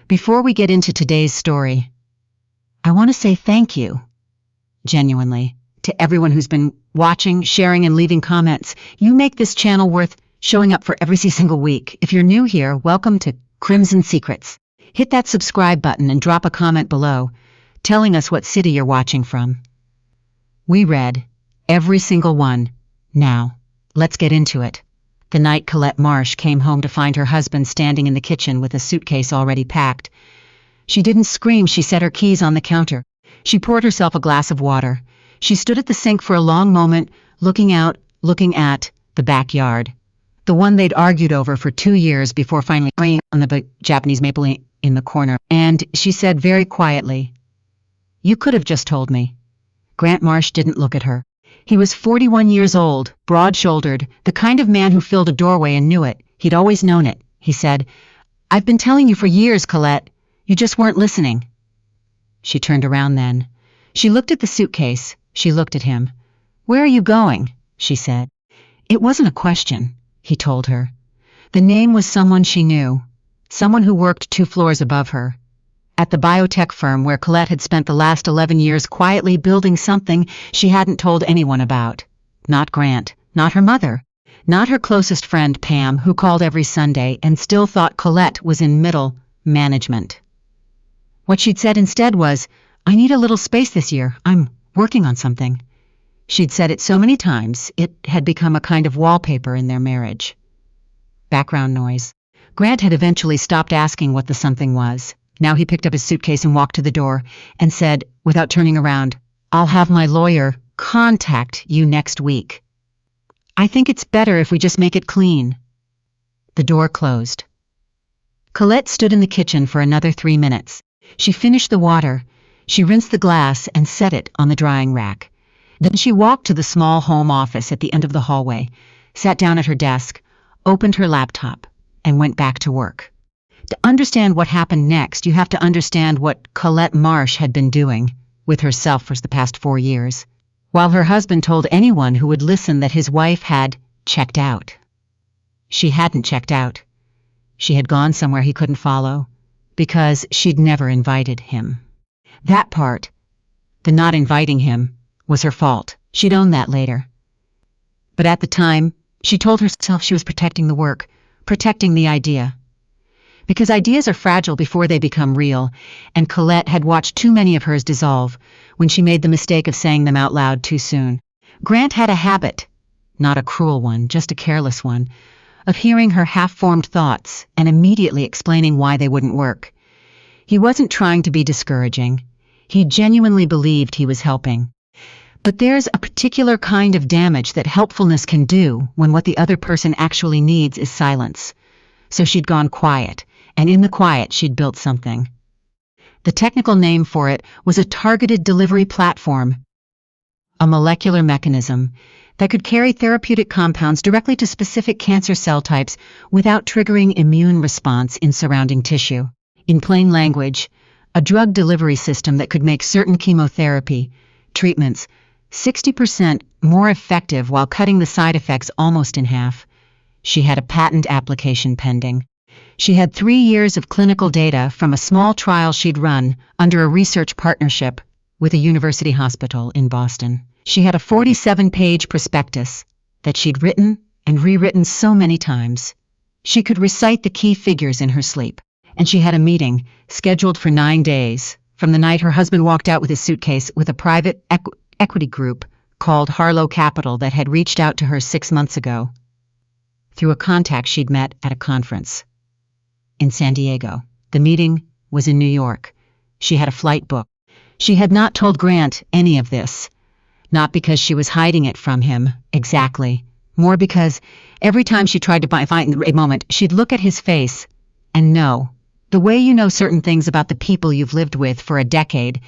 Before we get into today's story, I want to say thank you, genuinely, to everyone who's been watching, sharing, and leaving comments. You make this channel worth showing up for every single week. If you're new here, welcome to Crimson Secrets. Hit that subscribe button and drop a comment below, telling us what city you're watching from. We read every single one. Now, let's get into it. The night Collette Marsh came home to find her husband standing in the kitchen with a suitcase already packed. She didn't scream. She set her keys on the counter. She poured herself a glass of water. She stood at the sink for a long moment, looking at the backyard, the one they'd argued over for 2 years before finally agreeing on the Japanese maple in the corner. And she said very quietly, "You could have just told me." Grant Marsh didn't look at her. He was 41 years old, broad-shouldered, the kind of man who filled a doorway and knew it. He'd always known it. He said, "I've been telling you for years, Collette. You just weren't listening." She turned around then. She looked at the suitcase. She looked at him. "Where are you going?" she said. It wasn't a question, he told her. The name was someone she knew, someone who worked 2 floors above her, at the biotech firm where Collette had spent the last 11 years quietly building something she hadn't told anyone about. Not Grant, not her mother, not her closest friend Pam, who called every Sunday and still thought Collette was in middle management. What she'd said instead was, "I need a little space this year. I'm working on something." She'd said it so many times, it had become a kind of wallpaper in their marriage. Background noise. Grant had eventually stopped asking what the something was. Now he picked up his suitcase and walked to the door and said, without turning around, "I'll have my lawyer contact you next week. I think it's better if we just make it clean." The door closed. Collette stood in the kitchen for another 3 minutes. She finished the water. She rinsed the glass and set it on the drying rack. Then she walked to the small home office at the end of the hallway, sat down at her desk, opened her laptop, and went back to work. To understand what happened next, you have to understand what Collette Marsh had been doing with herself for the past 4 years, while her husband told anyone who would listen that his wife had checked out. She hadn't checked out. She had gone somewhere he couldn't follow, because she'd never invited him. That part, the not inviting him, was her fault. She'd own that later. But at the time, she told herself she was protecting the work, protecting the idea. Because ideas are fragile before they become real, and Collette had watched too many of hers dissolve when she made the mistake of saying them out loud too soon. Grant had a habit, not a cruel one, just a careless one, of hearing her half-formed thoughts and immediately explaining why they wouldn't work. He wasn't trying to be discouraging. He genuinely believed he was helping. But there's a particular kind of damage that helpfulness can do when what the other person actually needs is silence. So she'd gone quiet, and in the quiet she'd built something. The technical name for it was a targeted delivery platform, a molecular mechanism that could carry therapeutic compounds directly to specific cancer cell types without triggering immune response in surrounding tissue. In plain language, a drug delivery system that could make certain chemotherapy treatments 60% more effective while cutting the side effects almost in half. She had a patent application pending. She had 3 years of clinical data from a small trial she'd run under a research partnership with a university hospital in Boston. She had a 47-page prospectus that she'd written and rewritten so many times. She could recite the key figures in her sleep. And she had a meeting scheduled for 9 days, from the night her husband walked out with his suitcase, with a private equity group called Harlow Capital that had reached out to her 6 months ago through a contact she'd met at a conference in San Diego. The meeting was in New York. She had a flight booked. She had not told Grant any of this, not because she was hiding it from him exactly, more because every time she tried to find a moment, she'd look at his face and know, the way you know certain things about the people you've lived with for a decade,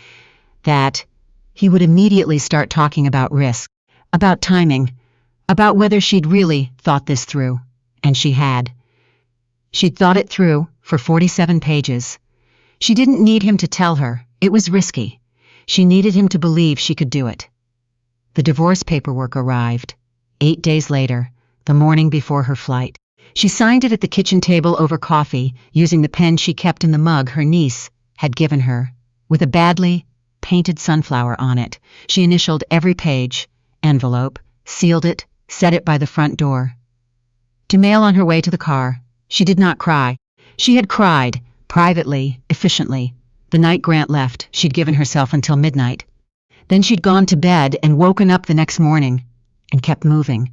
that he would immediately start talking about risk, about timing, about whether she'd really thought this through. And she had. She'd thought it through for 47 pages. She didn't need him to tell her. It was risky. She needed him to believe she could do it. The divorce paperwork arrived 8 days later, the morning before her flight. She signed it at the kitchen table over coffee, using the pen she kept in the mug her niece had given her, with a badly painted sunflower on it. She initialed every page, envelope, sealed it, set it by the front door. To mail on her way to the car. She did not cry. She had cried, privately, efficiently. The night Grant left, she'd given herself until midnight. Then she'd gone to bed and woken up the next morning, and kept moving.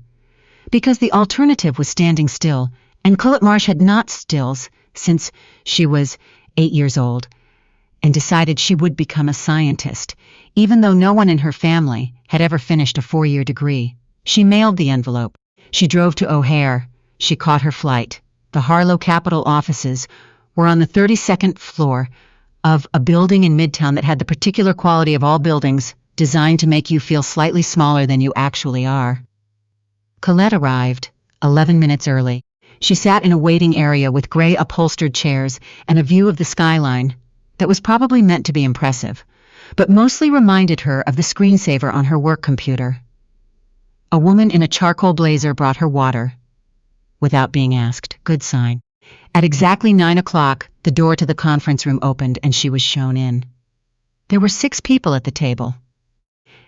Because the alternative was standing still, and Collette Marsh had not stills since she was 8 years old, and decided she would become a scientist, even though no one in her family had ever finished a 4-year degree. She mailed the envelope. She drove to O'Hare. She caught her flight. The Harlow Capital offices were on the 32nd floor of a building in Midtown that had the particular quality of all buildings, designed to make you feel slightly smaller than you actually are. Collette arrived 11 minutes early. She sat in a waiting area with gray upholstered chairs and a view of the skyline that was probably meant to be impressive, but mostly reminded her of the screensaver on her work computer. A woman in a charcoal blazer brought her water, without being asked. Good sign. At exactly 9 o'clock, the door to the conference room opened and she was shown in. There were 6 people at the table.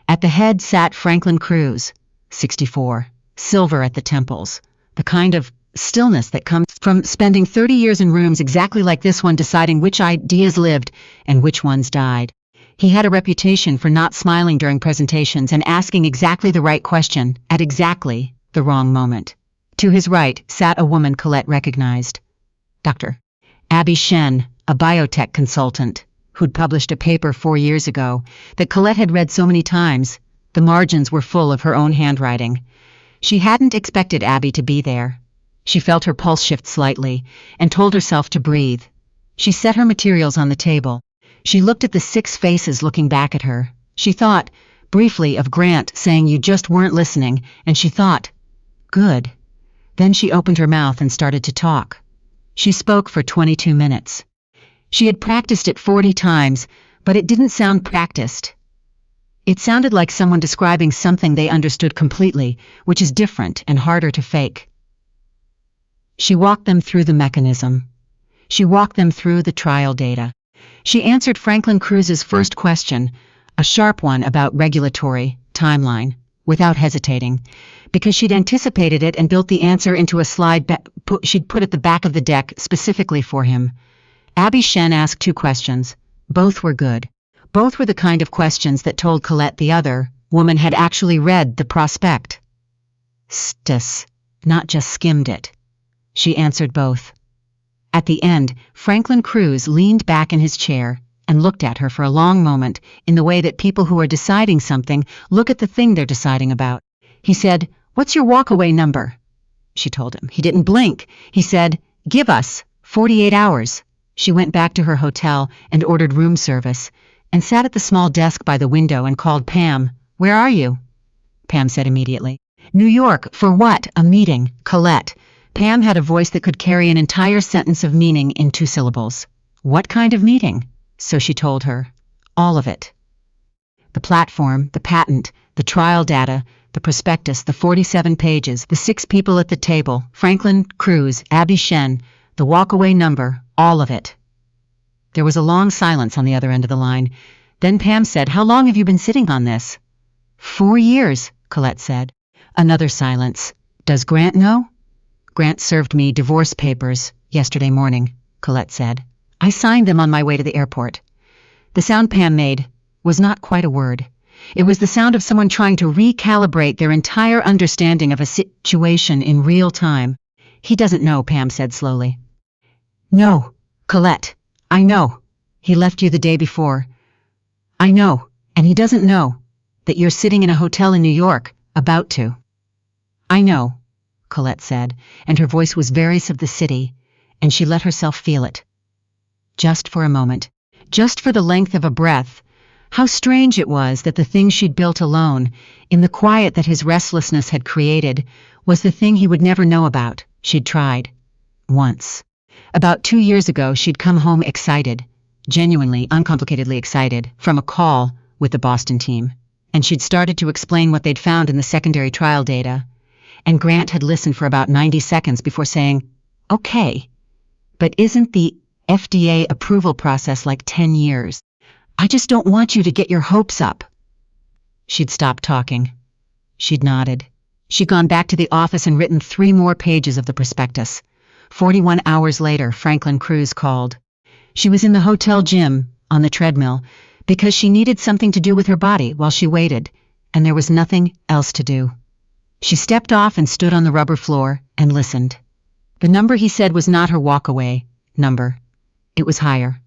At the head sat Franklin Cruz, 64, silver at the temples, the kind of stillness that comes from spending 30 years in rooms exactly like this one, deciding which ideas lived and which ones died. He had a reputation for not smiling during presentations and asking exactly the right question at exactly the wrong moment. To his right sat a woman Collette recognized. Dr. Abby Shen, a biotech consultant, who'd published a paper 4 years ago that Collette had read so many times, the margins were full of her own handwriting. She hadn't expected Abby to be there. She felt her pulse shift slightly and told herself to breathe. She set her materials on the table. She looked at the 6 faces looking back at her. She thought, briefly, of Grant saying you just weren't listening, and she thought, good. Then she opened her mouth and started to talk. She spoke for 22 minutes. She had practiced it 40 times, but it didn't sound practiced. It sounded like someone describing something they understood completely, which is different and harder to fake. She walked them through the mechanism. She walked them through the trial data. She answered Franklin Cruz's first question, a sharp one about regulatory timeline, without hesitating, because she'd anticipated it and built the answer into a slide she'd put at the back of the deck specifically for him. Abby Shen asked 2 questions. Both were good. Both were the kind of questions that told Collette the other woman had actually read the prospect. Not just skimmed it. She answered both. At the end, Franklin Cruz leaned back in his chair and looked at her for a long moment in the way that people who are deciding something look at the thing they're deciding about. He said, "What's your walkaway number?" She told him. He didn't blink. He said, "Give us 48 hours." She went back to her hotel and ordered room service and sat at the small desk by the window and called Pam. "Where are you?" Pam said immediately. "New York. For what?" "A meeting." "Collette." Pam had a voice that could carry an entire sentence of meaning in 2 syllables. "What kind of meeting?" So she told her. All of it. The platform, the patent, the trial data, the prospectus, the 47 pages, the 6 people at the table, Franklin Cruz, Abby Shen, the walkaway number, all of it. There was a long silence on the other end of the line. Then Pam said, "How long have you been sitting on this?" 4 years, Collette said. Another silence. "Does Grant know?" "Grant served me divorce papers yesterday morning," Collette said. "I signed them on my way to the airport." The sound Pam made was not quite a word. It was the sound of someone trying to recalibrate their entire understanding of a situation in real time. "He doesn't know," Pam said slowly. "No, Collette, I know. He left you the day before. I know, and he doesn't know that you're sitting in a hotel in New York, about to." "I know," Collette said, and her voice was very of the city, and she let herself feel it. Just for a moment, just for the length of a breath. How strange it was that the thing she'd built alone, in the quiet that his restlessness had created, was the thing he would never know about. She'd tried. Once. About 2 years ago, she'd come home excited, genuinely, uncomplicatedly excited, from a call with the Boston team. And she'd started to explain what they'd found in the secondary trial data. and Grant had listened for about 90 seconds before saying, "Okay, but isn't the FDA approval process like 10 years? I just don't want you to get your hopes up." She'd stopped talking. She'd nodded. She'd gone back to the office and written 3 more pages of the prospectus. 41 hours later, Franklin Cruz called. She was in the hotel gym, on the treadmill, because she needed something to do with her body while she waited, and there was nothing else to do. She stepped off and stood on the rubber floor and listened. The number he said was not her walk-away number. It was higher.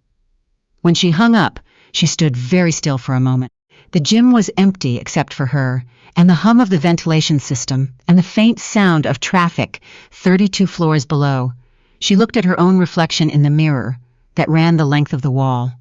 When she hung up, she stood very still for a moment. The gym was empty except for her, and the hum of the ventilation system, and the faint sound of traffic 32 floors below. She looked at her own reflection in the mirror that ran the length of the wall.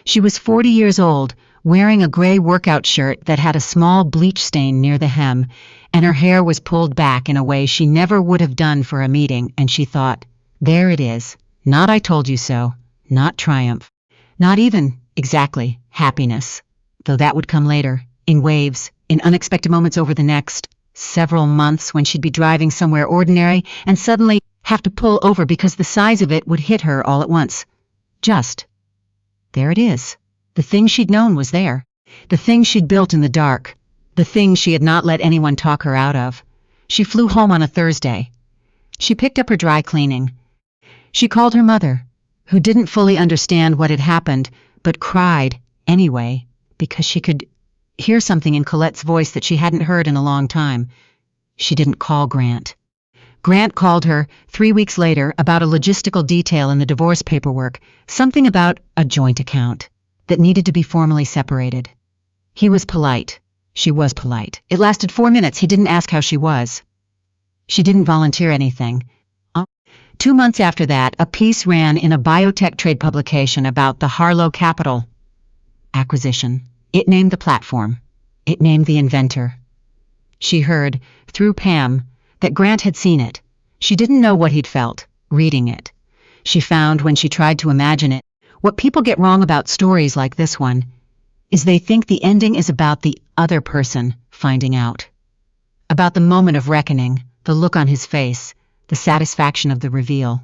She was 40 years old, wearing a gray workout shirt that had a small bleach stain near the hem, and her hair was pulled back in a way she never would have done for a meeting, and she thought, there it is. Not "I told you so," not triumph, not even, exactly, happiness, though that would come later, in waves, in unexpected moments over the next several months when she'd be driving somewhere ordinary and suddenly have to pull over because the size of it would hit her all at once. Just, there it is. The thing she'd known was there. The thing she'd built in the dark. The thing she had not let anyone talk her out of. She flew home on a Thursday. She picked up her dry cleaning. She called her mother, who didn't fully understand what had happened, but cried anyway, because she could hear something in Colette's voice that she hadn't heard in a long time. She didn't call Grant. Grant called her 3 weeks later about a logistical detail in the divorce paperwork, something about a joint account that needed to be formally separated. He was polite. She was polite. It lasted 4 minutes. He didn't ask how she was. She didn't volunteer anything. 2 months after that, a piece ran in a biotech trade publication about the Harlow Capital acquisition. It named the platform. It named the inventor. She heard, through Pam, that Grant had seen it. She didn't know what he'd felt, reading it. She found, when she tried to imagine it, what people get wrong about stories like this one is they think the ending is about the other person finding out. About the moment of reckoning, the look on his face, the satisfaction of the reveal.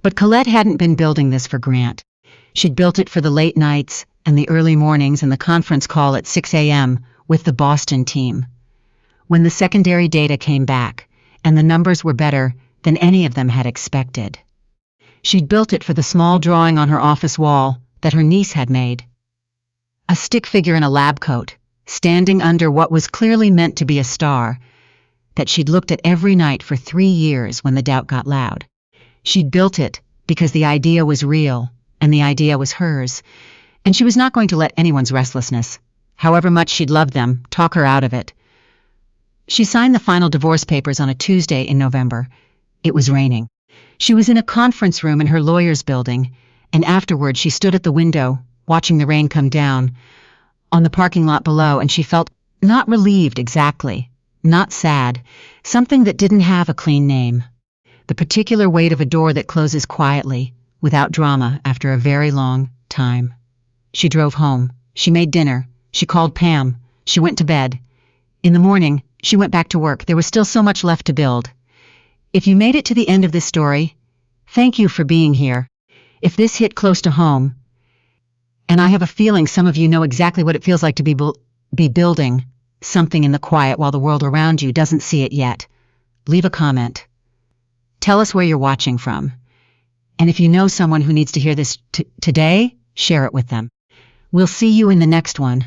But Collette hadn't been building this for Grant. She'd built it for the late nights and the early mornings and the conference call at 6 a.m. with the Boston team. When the secondary data came back, and the numbers were better than any of them had expected. She'd built it for the small drawing on her office wall that her niece had made. A stick figure in a lab coat, standing under what was clearly meant to be a star, that she'd looked at every night for 3 years when the doubt got loud. She'd built it because the idea was real, and the idea was hers, and she was not going to let anyone's restlessness, however much she'd loved them, talk her out of it. She signed the final divorce papers on a Tuesday in November. It was raining. She was in a conference room in her lawyer's building, and afterward she stood at the window, watching the rain come down on the parking lot below, and she felt not relieved exactly, not sad, something that didn't have a clean name. The particular weight of a door that closes quietly, without drama, after a very long time. She drove home. She made dinner. She called Pam. She went to bed. In the morning, she went back to work. There was still so much left to build. If you made it to the end of this story, thank you for being here. If this hit close to home, and I have a feeling some of you know exactly what it feels like to be building something in the quiet while the world around you doesn't see it yet, leave a comment. Tell us where you're watching from. And if you know someone who needs to hear this today, share it with them. We'll see you in the next one.